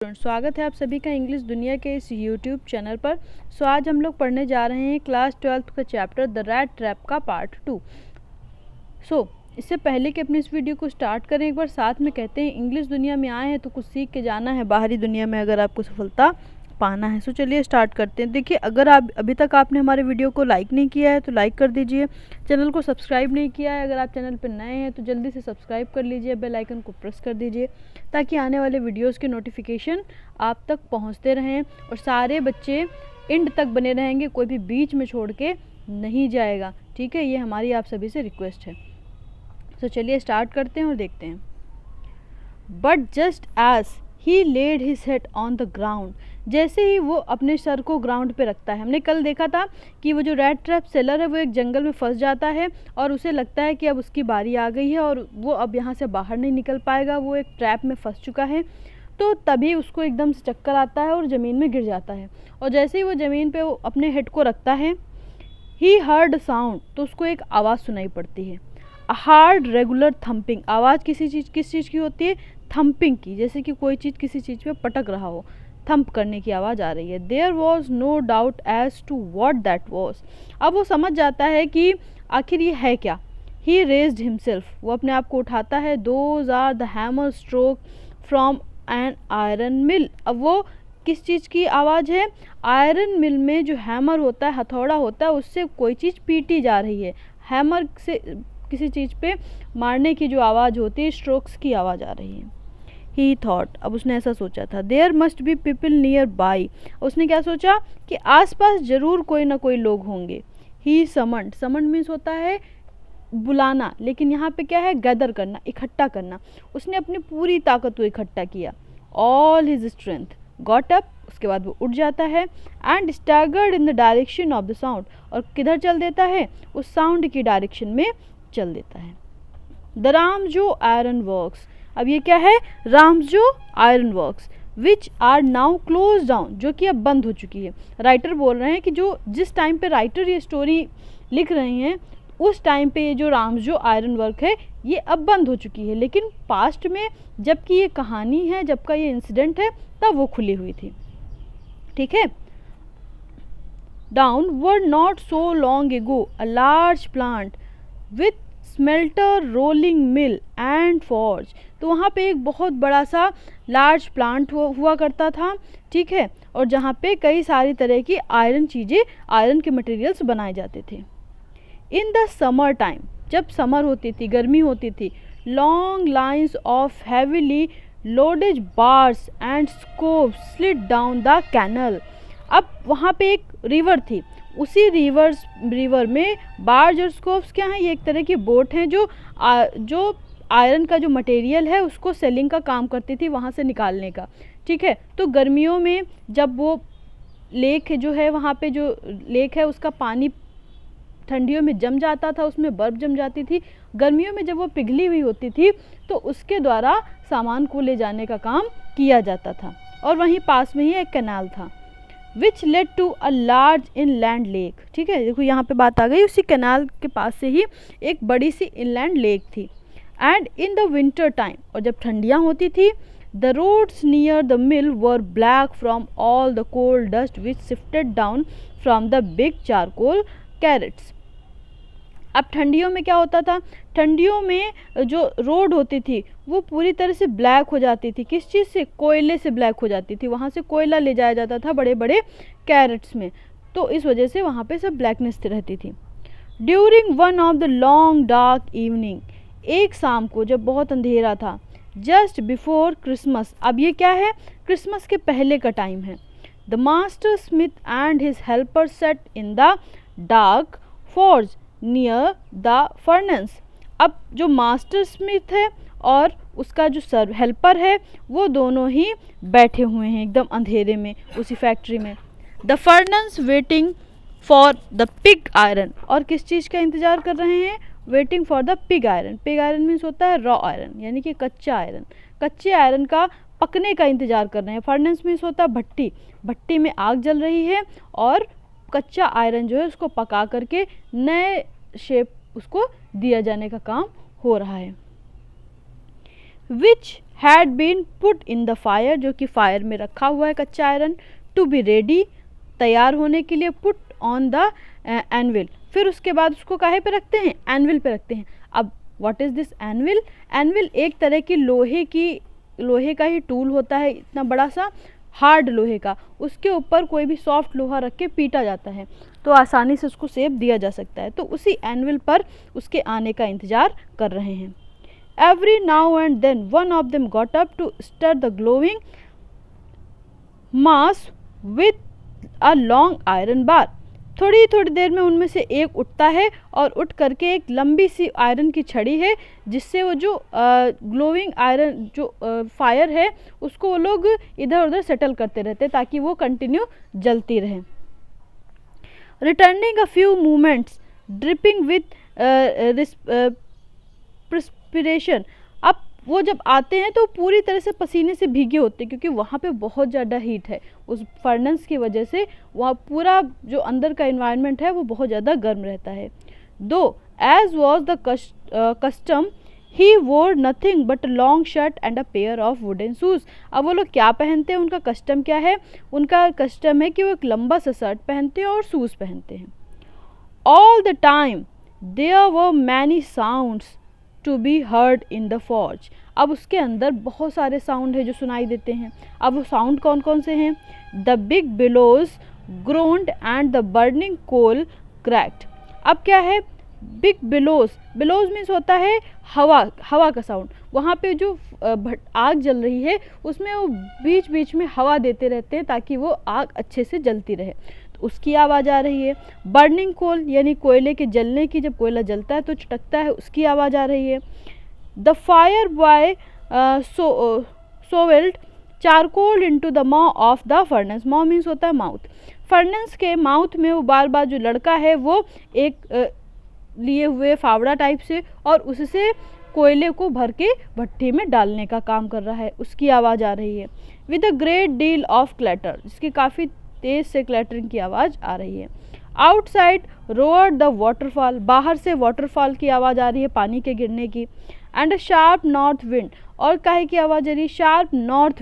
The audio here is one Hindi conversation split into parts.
स्वागत है आप सभी का इंग्लिश दुनिया के इस यूट्यूब चैनल पर। आज हम लोग पढ़ने जा रहे हैं क्लास 12 का चैप्टर द रैट ट्रैप का पार्ट 2। इससे पहले कि अपने इस वीडियो को स्टार्ट करें, एक बार साथ में कहते हैं इंग्लिश दुनिया में आए हैं तो कुछ सीख के जाना है बाहरी दुनिया में अगर आपको सफलता पाना है। चलिए स्टार्ट करते हैं। देखिए, अगर आप अभी तक आपने हमारे वीडियो को लाइक नहीं किया है तो लाइक कर दीजिए। चैनल को सब्सक्राइब नहीं किया है, अगर आप चैनल पर नए हैं तो जल्दी से सब्सक्राइब कर लीजिए, बेल आइकन को प्रेस कर दीजिए ताकि आने वाले वीडियोस के नोटिफिकेशन आप तक पहुंचते रहें और सारे बच्चे एंड तक बने रहेंगे, कोई भी बीच में छोड़ के नहीं जाएगा। ठीक है, ये हमारी आप सभी से रिक्वेस्ट है। चलिए स्टार्ट करते हैं और देखते हैं। But just as he laid his head on the ground, जैसे ही वो अपने सर को ग्राउंड पे रखता है। हमने कल देखा था कि वो जो रैट ट्रैप सेलर है वो एक जंगल में फंस जाता है और उसे लगता है कि अब उसकी बारी आ गई है और वो अब यहाँ से बाहर नहीं निकल पाएगा, वो एक ट्रैप में फंस चुका है। तो तभी उसको एकदम से चक्कर आता है और ज़मीन में गिर जाता है। और जैसे ही वो ज़मीन पे वो अपने हेड को रखता है, ही हर्ड साउंड, तो उसको एक आवाज़ सुनाई पड़ती है। अ हार्ड रेगुलर थम्पिंग, आवाज़ किस चीज़ की होती है? थम्पिंग की, जैसे कि कोई चीज़ किसी चीज़ पे पटक रहा हो, थम्प करने की आवाज़ आ रही है। There was no doubt as to what that was, अब वो समझ जाता है कि आखिर ये है क्या। ही रेज्ड हिमसेल्फ, वो अपने आप को उठाता है। Those are the hammer strokes from an iron mill, अब वो किस चीज़ की आवाज़ है? आयरन मिल में जो हैमर होता है, हथौड़ा होता है, उससे कोई चीज़ पीटी जा रही है। हैमर से किसी चीज़ पे मारने की जो आवाज़ होती है, स्ट्रोक्स की आवाज़ आ रही है। ही थॉट, अब उसने ऐसा सोचा था। There must be people nearby, उसने क्या सोचा कि आसपास जरूर कोई ना कोई लोग होंगे। ही समंड, समंड मीन्स होता है बुलाना, लेकिन यहाँ पे क्या है? गैदर करना, इकट्ठा करना। उसने अपनी पूरी ताकत को इकट्ठा किया। All his strength, got up, उसके बाद वो उठ जाता है। And staggered in the direction of the sound, और किधर चल देता है? उस साउंड की डायरेक्शन में चल देता है। द रामजो आयरन वर्क्स, अब ये क्या है? रामजो iron works which are now close down, जो कि अब बंद हो चुकी है। राइटर बोल रहे हैं कि जो जिस टाइम पे राइटर ये स्टोरी लिख रहे हैं उस टाइम पे ये जो रामजो आयरन वर्क है ये अब बंद हो चुकी है, लेकिन पास्ट में जबकि ये कहानी है, जब का ये इंसिडेंट है, तब वो खुली हुई थी। ठीक है। Down were not so long ago a large plant with smelter, rolling mill and forge, तो वहाँ पे एक बहुत बड़ा सा लार्ज प्लांट हुआ करता था। ठीक है, और जहाँ पे कई सारी तरह की आयरन चीज़ें, आयरन के मटेरियल्स बनाए जाते थे। इन द समर टाइम, जब समर होती थी, गर्मी होती थी, long lines of heavily loaded barges and scows slid down the canal, अब वहाँ पे एक रिवर थी, उसी रिवर में बार्ज और स्कोप्स क्या हैं? ये एक तरह की बोट हैं जो आयरन का जो मटेरियल है उसको सेलिंग का काम करती थी, वहाँ से निकालने का। ठीक है, तो गर्मियों में जब वो लेक जो है, वहाँ पे जो लेक है उसका पानी ठंडियों में जम जाता था, उसमें बर्फ़ जम जाती थी। गर्मियों में जब वो पिघली हुई होती थी तो उसके द्वारा सामान को ले जाने का काम किया जाता था। और वहीं पास में ही एक कैनाल था which led to a large inland lake. ठीक है, देखो यहाँ पे बात आ गई, उसी कैनाल के पास से ही एक बड़ी सी इनलैंड लेक थी। And in the winter time, और जब ठंडियाँ होती थी, the roads near the mill were black from all the coal dust which shifted down from the big charcoal crates. अब ठंडियों में क्या होता था? ठंडियों में जो रोड होती थी वो पूरी तरह से ब्लैक हो जाती थी। किस चीज़ से? कोयले से ब्लैक हो जाती थी, वहाँ से कोयला ले जाया जाता था बड़े बड़े कैरेट्स में, तो इस वजह से वहाँ पे सब ब्लैकनेस रहती थी। During one of the long dark evening, एक शाम को जब बहुत अंधेरा था, जस्ट बिफोर क्रिसमस, अब ये क्या है? क्रिसमस के पहले का टाइम है। The master Smith and his helper set in the dark forge near the furnace, अब जो मास्टर स्मिथ है और उसका जो हेल्पर है वो दोनों ही बैठे हुए हैं एकदम अंधेरे में उसी फैक्ट्री में। The furnace waiting for the pig iron, और किस चीज़ का इंतज़ार कर रहे हैं? Waiting for the pig iron. Pig iron means होता है रॉ आयरन, यानी कि कच्चा आयरन, कच्चे आयरन का पकने का इंतज़ार कर रहे हैं। फर्नेस मीन्स होता है भट्टी, भट्टी में आग जल रही है और कच्चा आयरन जो है उसको पका करके नए शेप उसको दिया जाने का काम हो रहा है। Which had been put in the fire, जो कि फायर में रखा हुआ है कच्चा आयरन, टू बी रेडी, तैयार होने के लिए, पुट ऑन द एनविल, फिर उसके बाद उसको काहे पे रखते हैं, एनविल पे रखते हैं। अब what is this anvil? Anvil एक तरह की लोहे का ही टूल होता है, इतना बड़ा सा हार्ड लोहे का, उसके ऊपर कोई भी सॉफ्ट लोहा रख के पीटा जाता है तो आसानी से उसको शेप दिया जा सकता है। तो उसी एनविल पर उसके आने का इंतज़ार कर रहे हैं। Every now and then one of them got up to stir the glowing mass with a long iron bar, थोड़ी थोड़ी देर में उनमें से एक उठता है और उठ करके एक लंबी सी आयरन की छड़ी है जिससे वो जो ग्लोइंग आयरन जो फायर है उसको वो लोग इधर उधर सेटल करते रहते ताकि वो कंटिन्यू जलती रहे। Returning a few moments dripping with perspiration, अब वो जब आते हैं तो पूरी तरह से पसीने से भीगे होते हैं क्योंकि वहाँ पे बहुत ज़्यादा हीट है, उस फर्नेस की वजह से वहाँ पूरा जो अंदर का इन्वायरमेंट है वो बहुत ज़्यादा गर्म रहता है। दो एज वॉज द कस्टम ही वोर nothing but long shirt and a pair of wooden shoes, अब वो लोग क्या पहनते हैं, उनका कस्टम क्या है, उनका कस्टम है कि वो एक लंबा सा शर्ट पहनते हैं और शूज़ पहनते हैं। All the time there were many sounds to be heard in the forge, अब उसके अंदर बहुत सारे साउंड है जो सुनाई देते हैं। अब वो साउंड कौन कौन से हैं? The big bellows groaned and the burning coal crackled, अब क्या है, बिग बिलोज, बिलोज मीन्स होता है हवा का साउंड, वहाँ पे जो आग जल रही है उसमें वो बीच बीच में हवा देते रहते हैं ताकि वो आग अच्छे से जलती रहे, तो उसकी आवाज़ आ रही है। बर्निंग कोल यानी कोयले के जलने की, जब कोयला जलता है तो चटकता है, उसकी आवाज़ आ रही है। The fire boy shovelled charcoal into the maw of the furnace, maw means होता है माउथ, फर्नेस के माउथ में वो बार बार जो लड़का है वो एक लिए हुए फावड़ा टाइप से और उससे कोयले को भर के भट्टी में डालने का काम कर रहा है, उसकी आवाज़ आ रही है। With a great deal of clatter, जिसकी काफ़ी तेज़ से क्लैटरिंग की आवाज़ आ रही है। आउटसाइड रोअर द वाटरफॉल, बाहर से वाटरफॉल की आवाज़ आ रही है, पानी के गिरने की। And a sharp north wind, और काहे की आवाज़ आ रही है, शार्प नॉर्थ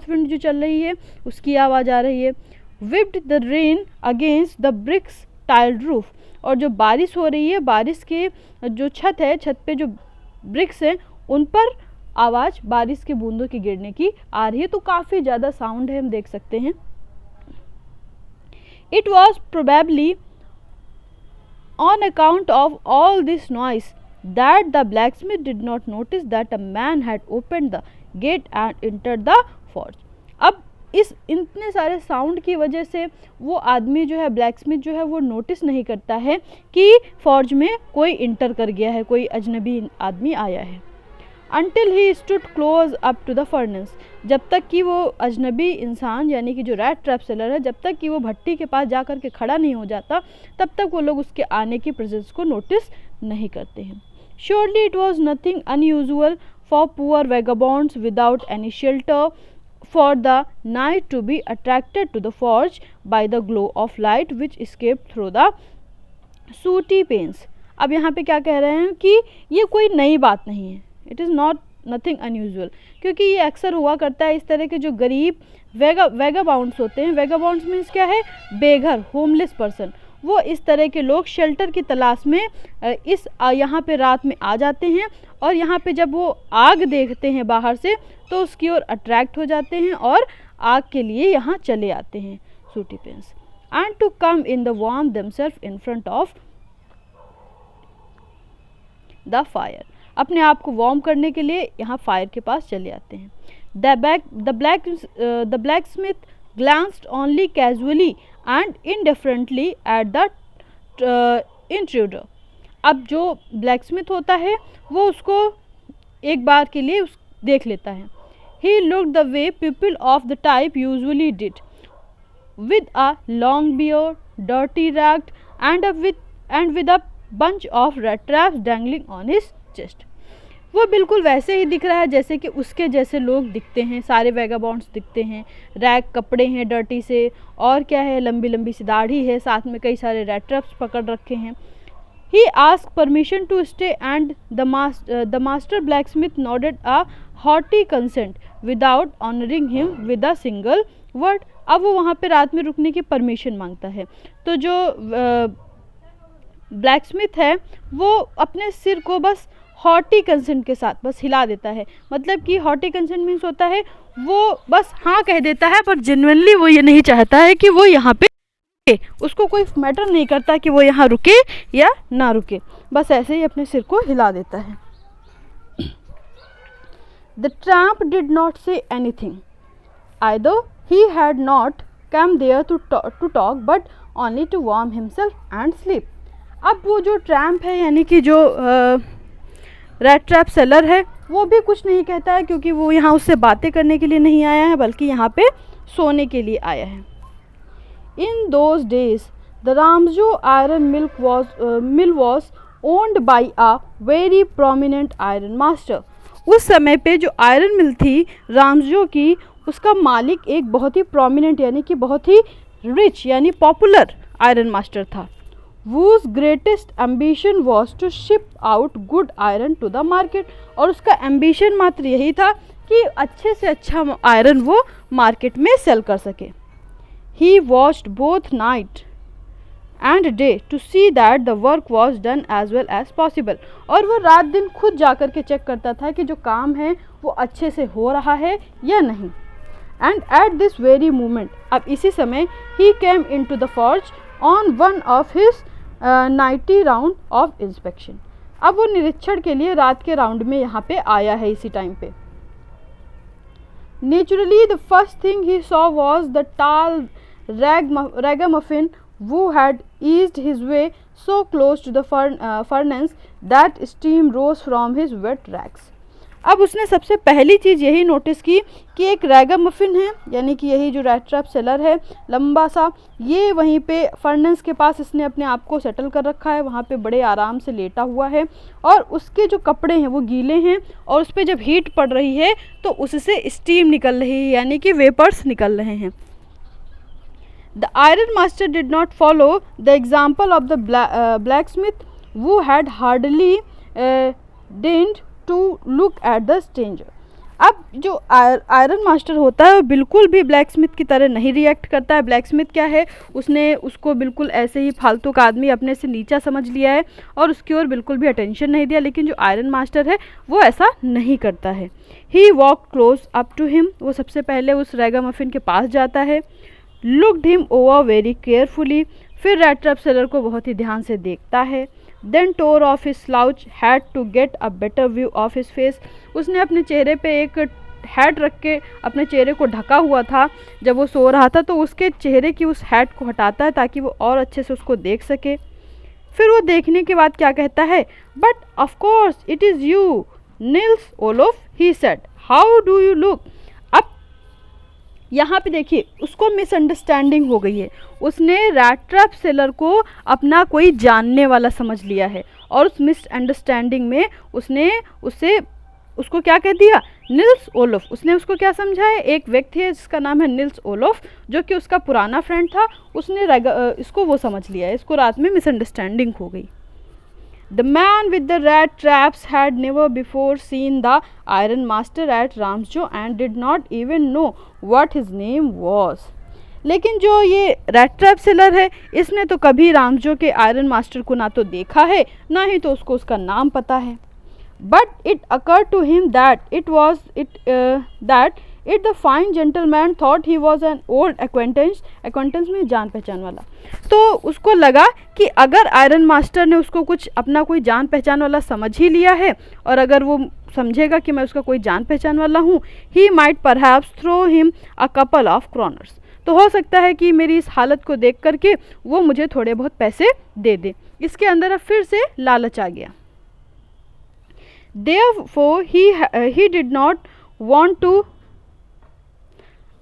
विंड जो चल रही है उसकी आवाज़ आ रही है। Whipped the rain against the bricks tiled roof, और जो बारिश हो रही है, बारिश के जो छत है, छत पे जो ब्रिक्स हैं उन पर आवाज़ बारिश के बूंदों के गिरने की आ रही है, तो काफ़ी ज़्यादा साउंड है, हम देख सकते हैं। It was probably on account of all this noise that the blacksmith did not notice that a man had opened the gate and entered the forge. अब इस इतने सारे साउंड की वजह से वो आदमी जो है, ब्लैकस्मिथ जो है, वो नोटिस नहीं करता है कि फॉर्ज में कोई इंटर कर गया है, कोई अजनबी आदमी आया है। Until he stood close up to the furnace, जब तक कि वो अजनबी इंसान यानी कि जो रैट ट्रैप सेलर है, जब तक कि वो भट्टी के पास जा कर के खड़ा नहीं हो जाता तब तक वो लोग उसके आने की प्रेजेंस को नोटिस नहीं करते हैं। Surely it was nothing unusual for poor vagabonds without any shelter for the night to be attracted to the forge by the glow of light which escaped through the sooty panes। अब यहाँ पे क्या कह रहे हैं कि ये कोई नई बात नहीं है, it is not nothing unusual, क्योंकि ये अक्सर हुआ करता है। इस तरह के जो गरीब वेगाबाउंड्स होते हैं, वेगाबाउंड्स मीन्स क्या है, बेघर, होमलेस पर्सन, वो इस तरह के लोग शेल्टर की तलाश में इस यहाँ पे रात में आ जाते हैं और यहाँ पे जब वो आग देखते हैं बाहर से तो उसकी ओर अट्रैक्ट हो जाते हैं और आग के लिए यहाँ चले आते हैं, सूटी पेंस, and to come in the warm themselves in front of the fire, अपने आप को वार्म करने के लिए यहाँ फायर के पास चले आते हैं। The blacksmith glanced only casually and indifferently at the intruder। अब जो ब्लैकस्मिथ होता है वो उसको एक बार के लिए देख लेता है। He looked the way people of the type usually did, with a long beard, dirty ragged, and with a bunch of rat traps dangling on his chest। वो बिल्कुल वैसे ही दिख रहा है जैसे कि उसके जैसे लोग दिखते हैं, सारे वेगाबॉन्ड्स दिखते हैं, रैग कपड़े हैं डर्टी से, और क्या है, लंबी लंबी सी दाढ़ी है, साथ में कई सारे रैट ट्रैप्स पकड़ रखे हैं। He asked permission to stay and the master blacksmith nodded a hearty consent without honoring him with a single word. अब वो वहाँ पे रात में रुकने की परमिशन मांगता है, तो जो ब्लैकस्मिथ है वो अपने सिर को बस हॉटी कंसेंट के साथ बस हिला देता है। मतलब कि हॉटी कंसेंट मीन्स होता है वो बस हाँ कह देता है, पर जेन्युइनली वो ये नहीं चाहता है कि वो यहाँ पे, उसको कोई मैटर नहीं करता कि वो यहाँ रुके या ना रुके, बस ऐसे ही अपने सिर को हिला देता है। The tramp did not say anything. Either he had not come there to talk but only to warm himself and sleep. अब वो जो ट्रैम्प है यानी कि जो रैट ट्रैप सेलर है वो भी कुछ नहीं कहता है, क्योंकि वो यहाँ उससे बातें करने के लिए नहीं आया है बल्कि यहाँ पे सोने के लिए आया है। In those days, the Ramjo iron mill was owned by a very prominent iron master. उस समय पे जो आयरन मिल थी रामजो की, उसका मालिक एक बहुत ही प्रोमिनेंट यानी कि बहुत ही रिच यानी पॉपुलर आयरन मास्टर था। whose greatest ambition was to ship out good iron to the market, और उसका एम्बिशन मात्र यही था कि अच्छे से अच्छा आयरन वो मार्केट में सेल कर सके। He watched both night and day to see that the work was done as well as possible, और वो रात दिन खुद जाकर के चेक करता था कि जो काम है वो अच्छे से हो रहा है या नहीं। And at this very moment, अब इसी समय he came into the forge on one of his nightly round of inspection. अब वो निरीक्षण के लिए रात के राउंड में यहाँ पे आया है इसी टाइम पे। Naturally, the first thing he saw was the tall ragamuffin who had eased his way so close to the furnace that steam rose from his wet rags. अब उसने सबसे पहली चीज़ यही नोटिस की कि एक रैगामफिन है यानी कि यही जो रैट ट्रैप सेलर है लंबा सा, ये वहीं पे फर्नेस के पास इसने अपने आप को सेटल कर रखा है, वहाँ पे बड़े आराम से लेटा हुआ है और उसके जो कपड़े हैं वो गीले हैं और उस पर जब हीट पड़ रही है तो उससे स्टीम निकल रही है यानी कि वेपर्स निकल रहे हैं। The iron master did not follow the example of the blacksmith who had hardly deigned to look at the stranger. अब जो आयरन मास्टर होता है वो बिल्कुल भी ब्लैकस्मिथ की तरह नहीं रिएक्ट करता है। ब्लैकस्मिथ क्या है, उसने उसको बिल्कुल ऐसे ही फालतू का आदमी अपने से नीचा समझ लिया है और उसकी ओर बिल्कुल भी अटेंशन नहीं दिया, लेकिन जो आयरन मास्टर है वो ऐसा नहीं करता है। He walk close up to him, वो सबसे पहले उस रैगामफिन के पास जाता है। Looked him over very carefully, फिर रैट ट्रैप सेलर को बहुत ही ध्यान से देखता है। Then tore off his slouch hat to get a better view of his face, उसने अपने चेहरे पे एक हैट रख के अपने चेहरे को ढका हुआ था जब वो सो रहा था, तो उसके चेहरे की उस हैट को हटाता है ताकि वो और अच्छे से उसको देख सके। फिर वो देखने के बाद क्या कहता है, but of course it is you Nils Olaf, he said, how do you look. यहाँ पे देखिए उसको मिसअंडरस्टैंडिंग हो गई है, उसने रैट ट्रैप सेलर को अपना कोई जानने वाला समझ लिया है और उस मिसअंडरस्टैंडिंग में उसने उसको क्या कह दिया, निल्स ओलोफ। उसने उसको क्या समझा है, एक व्यक्ति है जिसका नाम है निल्स ओलोफ जो कि उसका पुराना फ्रेंड था, उसने इसको वो समझ लिया है, इसको रात में मिसअंडरस्टैंडिंग हो गई। The man with the rat traps had never before seen the iron master at Ramjo and did not even know what his name was. लेकिन जो ये रैट ट्रैप सेलर है इसने तो कभी रामजो के आयरन मास्टर को ना तो देखा है ना ही तो उसको उसका नाम पता है। But it occurred to him that the fine gentleman thought he was an old acquaintance में जान पहचान वाला। तो उसको लगा कि अगर आयरन मास्टर ने उसको कुछ अपना कोई जान पहचान वाला समझ ही लिया है और अगर वो समझेगा कि मैं उसका कोई जान पहचान वाला हूँ, he might perhaps throw him a couple of kroners, तो हो सकता है कि मेरी इस हालत को देख करके वो मुझे थोड़े बहुत पैसे दे दे। इसके अंदर अब फिर से लालच आ गया। Therefore he did not want to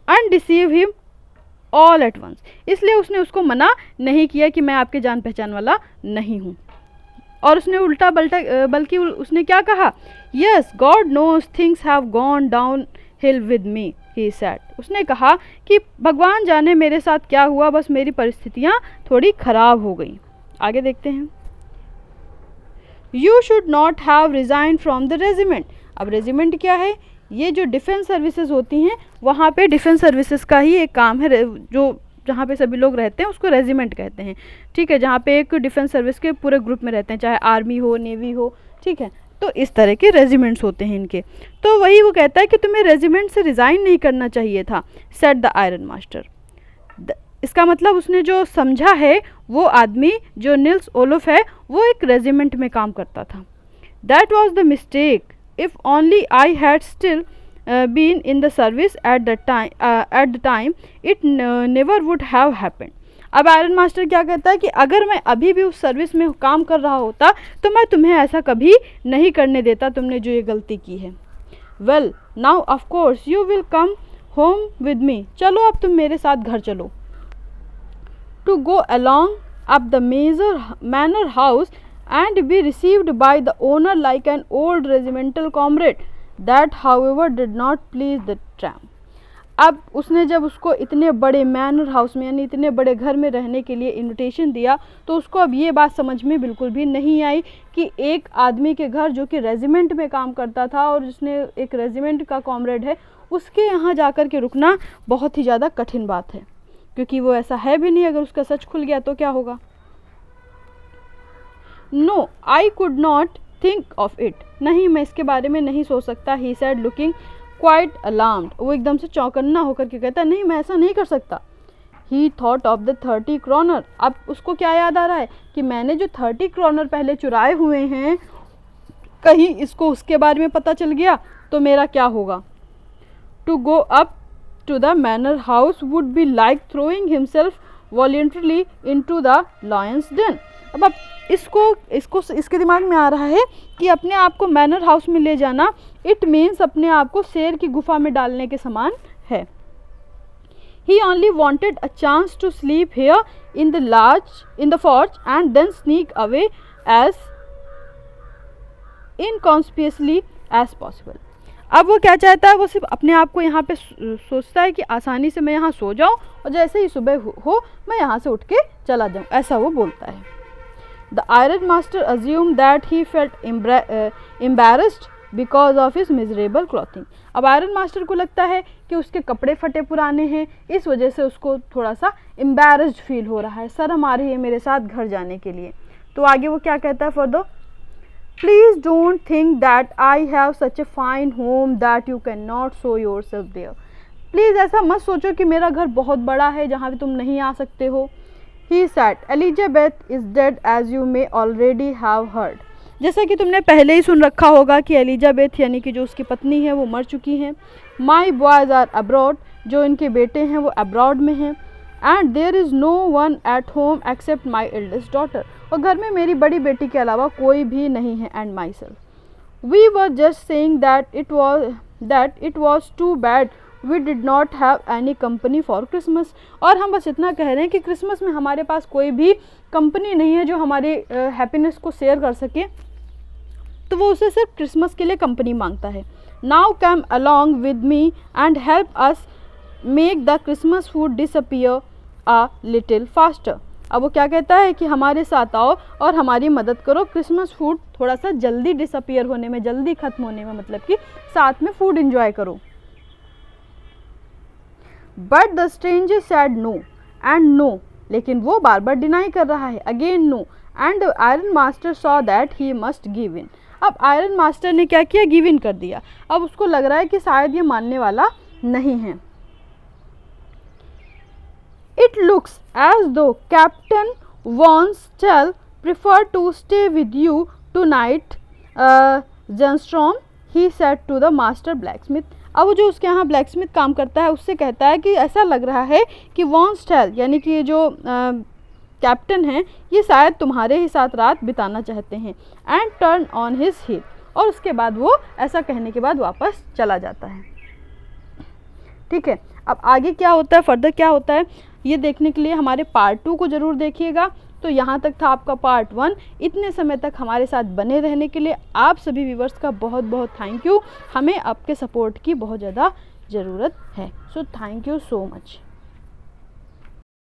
undeceive him all at once, इसलिए उसने उसको मना नहीं किया कि मैं आपके जान पहचान वाला नहीं हूँ, और उसने उल्टा बल्कि उसने क्या कहा, yes God knows things have gone downhill with me, he said, उसने कहा कि भगवान जाने मेरे साथ क्या हुआ, बस मेरी परिस्थितियाँ थोड़ी खराब हो गई। आगे देखते हैं। You should not have resign from the regiment. अब रेजिमेंट क्या है, ये जो डिफेंस सर्विसेज होती हैं वहाँ पे डिफेंस सर्विसेज का ही एक काम है, जो जहाँ पे सभी लोग रहते हैं उसको रेजिमेंट कहते हैं, ठीक है, जहाँ पे एक डिफेंस सर्विस के पूरे ग्रुप में रहते हैं, चाहे आर्मी हो, नेवी हो, ठीक है, तो इस तरह के रेजिमेंट्स होते हैं इनके। तो वही वो कहता है कि तुम्हें रेजिमेंट से रिज़ाइन नहीं करना चाहिए था, सेड द आयरन मास्टर। इसका मतलब उसने जो समझा है, वो आदमी जो निल्स ओलोफ है वो एक रेजिमेंट में काम करता था। That was the mistake, if only I had still been in the service at the time it never would have happened. अब आयरन मास्टर क्या कहता है कि अगर मैं अभी भी उस सर्विस में काम कर रहा होता तो मैं तुम्हें ऐसा कभी नहीं करने देता, तुमने जो ये गलती की है। Well now of course you will come home with me, चलो अब तुम मेरे साथ घर चलो। To go along up the manor house and be received by the owner like an old regimental comrade, that however did not please the tramp। अब उसने जब उसको इतने बड़े मैनर हाउस में यानी इतने बड़े घर में रहने के लिए इनविटेशन दिया तो उसको अब ये बात समझ में बिल्कुल भी नहीं आई कि एक आदमी के घर जो कि रेजिमेंट में काम करता था और जिसने एक रेजिमेंट का कॉमरेड है, उसके यहाँ जाकर के रुकना बहुत ही ज़्यादा कठिन बात है, क्योंकि वो ऐसा है भी नहीं। अगर उसका सच खुल गया तो क्या होगा। No I could not think of it, नहीं मैं इसके बारे में नहीं सोच सकता। He said looking quite alarmed, वो एकदम से चौकन्ना होकर के कहता है नहीं मैं ऐसा नहीं कर सकता। ही थॉट ऑफ द 30 क्रॉनर, अब उसको क्या याद आ रहा है कि मैंने जो 30 क्रॉनर पहले चुराए हुए हैं, कहीं इसको उसके बारे में पता चल गया तो मेरा क्या होगा। To go up to the manor house would be like throwing himself voluntarily into the lion's den. अब इसको इसके दिमाग में आ रहा है कि अपने आप को मैनर हाउस में ले जाना इट मीन्स अपने आप को शेर की गुफा में डालने के समान है। He only wanted a chance to sleep here in the forge and then sneak away as inconspicuously as possible। अब वो क्या चाहता है, वो सिर्फ अपने आप को यहाँ पे सोचता है कि आसानी से मैं यहाँ सो जाऊँ और जैसे ही सुबह हो मैं यहाँ से उठ के चला जाऊँ, ऐसा वो बोलता है। The iron master assumed that he felt embarrassed because of his miserable clothing। अब आयरन मास्टर को लगता है कि उसके कपड़े फटे पुराने हैं, इस वजह से उसको थोड़ा सा एम्बैरेस्ड फील हो रहा है, शर्म आ रही है मेरे साथ घर जाने के लिए। तो आगे वो क्या कहता है, for the please don't think that I have such a fine home that you can not show yourself there. Please ऐसा मत सोचो कि मेरा घर बहुत बड़ा है जहाँ पे तुम नहीं आ सकते हो। He said, Elizabeth is dead as you may already have heard। जैसा कि तुमने पहले ही सुन रखा होगा कि एलिजाबेथ यानी कि जो उसकी पत्नी है वो मर चुकी हैं। माई बॉयज़ आर अब्रॉड, जो इनके बेटे हैं वो अब्रॉड में हैं। And there is no one at home except my eldest daughter, और घर में मेरी बड़ी बेटी के अलावा कोई भी नहीं है। And myself we were just saying that it was too bad we did not have any company for Christmas. और हम बस इतना कह रहे हैं कि क्रिसमस में हमारे पास कोई भी कंपनी नहीं है जो हमारे हैप्पीनेस को शेयर कर सके, तो वो उसे सिर्फ क्रिसमस के लिए कंपनी मांगता है। Now come along with me and help us make the Christmas food disappear a little faster. अब वो क्या कहता है कि हमारे साथ आओ और हमारी मदद करो, क्रिसमस फूड थोड़ा सा जल्दी डिसअपियर होने में, जल्दी ख़त्म होने में, मतलब कि साथ में फूड इंजॉय करो। But the stranger said no and no, लेकिन वो बार बार डिनाई कर रहा है, again no. And the iron master saw that he must give in. अब आयरन मास्टर ने क्या किया, गिव इन कर दिया। अब उसको लग रहा है कि शायद ये मानने वाला नहीं है। It looks as though captain von Stahle prefer to stay with you tonight Jernstrom, he said to the master blacksmith. अब वो जो उसके यहाँ ब्लैकस्मिथ काम करता है उससे कहता है कि ऐसा लग रहा है कि वॉन्स्टेल यानी कि ये जो कैप्टन हैं ये शायद तुम्हारे ही साथ रात बिताना चाहते हैं। And turn on his heel, और उसके बाद वो ऐसा कहने के बाद वापस चला जाता है। ठीक है, अब आगे क्या होता है, फर्दर क्या होता है, ये देखने के लिए हमारे पार्ट 2 को ज़रूर देखिएगा। तो यहाँ तक था आपका पार्ट 1। इतने समय तक हमारे साथ बने रहने के लिए आप सभी व्यूवर्स का बहुत बहुत थैंक यू। हमें आपके सपोर्ट की बहुत ज़्यादा ज़रूरत है। So thank you so much.